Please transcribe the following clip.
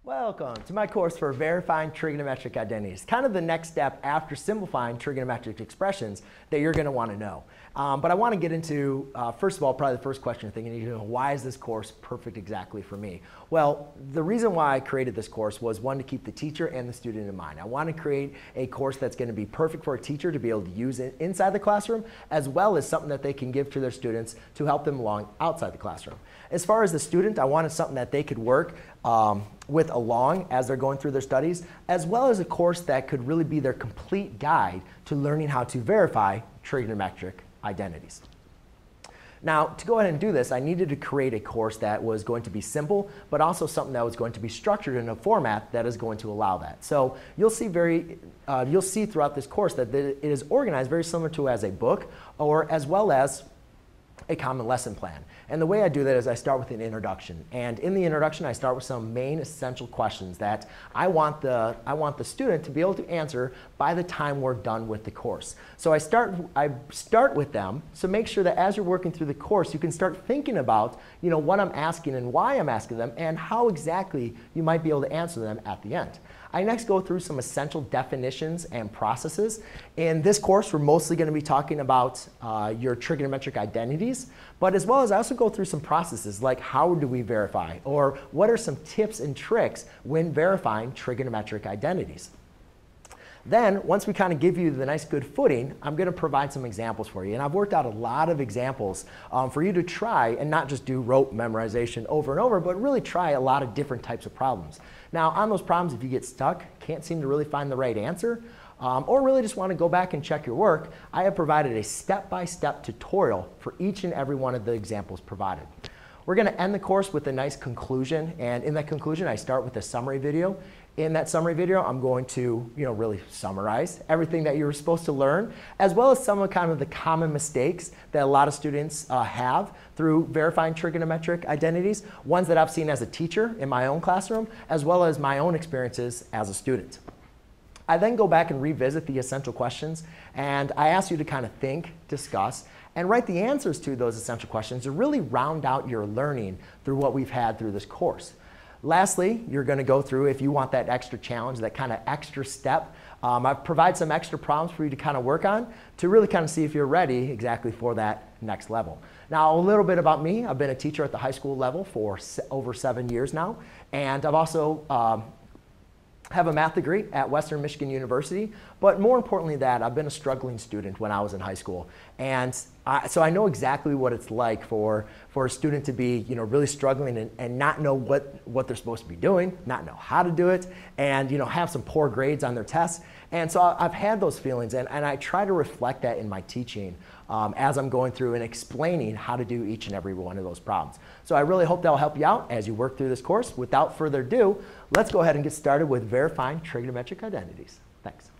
Welcome to my course for verifying trigonometric identities, kind of the next step after simplifying trigonometric expressions that you're going to want to know. But I want to get into, first of all, probably the first question you're thinking, why is this course perfect exactly for me? Well, the reason why I created this course was, one, to keep the teacher and the student in mind. I want to create a course that's going to be perfect for a teacher to be able to use it inside the classroom, as well as something that they can give to their students to help them along outside the classroom. As far as the student, I wanted something that they could work with along as they're going through their studies, as well as a course that could really be their complete guide to learning how to verify trigonometric identities. Now, to go ahead and do this, I needed to create a course that was going to be simple, but also something that was going to be structured in a format that is going to allow that. So you'll see throughout this course that it is organized very similar to as a book, or as well as a common lesson plan. And the way I do that is I start with an introduction. And in the introduction, I start with some main essential questions that I want the student to be able to answer by the time we're done with the course. So I start with them, so make sure that as you're working through the course, you can start thinking about what I'm asking and why I'm asking them and how exactly you might be able to answer them at the end. I next go through some essential definitions and processes. In this course, we're mostly going to be talking about your trigonometric identities, but as well as I also go through some processes like how do we verify, or what are some tips and tricks when verifying trigonometric identities. Then, once we kind of give you the nice good footing, I'm going to provide some examples for you. And I've worked out a lot of examples for you to try and not just do rote memorization over and over, but really try a lot of different types of problems. Now, on those problems, if you get stuck, can't seem to really find the right answer, or really just want to go back and check your work, I have provided a step-by-step tutorial for each and every one of the examples provided. We're going to end the course with a nice conclusion, and in that conclusion, I start with a summary video. In that summary video, I'm going to really summarize everything that you were supposed to learn, as well as some of the common mistakes that a lot of students have through verifying trigonometric identities, ones that I've seen as a teacher in my own classroom, as well as my own experiences as a student. I then go back and revisit the essential questions, and I ask you to kind of think, discuss, and write the answers to those essential questions to really round out your learning through what we've had through this course. Lastly, you're going to go through, if you want that extra challenge, that kind of extra step, I've provided some extra problems for you to kind of work on to really kind of see if you're ready exactly for that next level. Now, a little bit about me. I've been a teacher at the high school level for over 7 years now, and I've also have a math degree at Western Michigan University, but more importantly that, I've been a struggling student when I was in high school. And so I know exactly what it's like for a student to be really struggling and not know what they're supposed to be doing, not know how to do it, and have some poor grades on their tests. And so I've had those feelings, and I try to reflect that in my teaching as I'm going through and explaining how to do each and every one of those problems. So I really hope that'll help you out as you work through this course. Without further ado, let's go ahead and get started with verifying trigonometric identities. Thanks.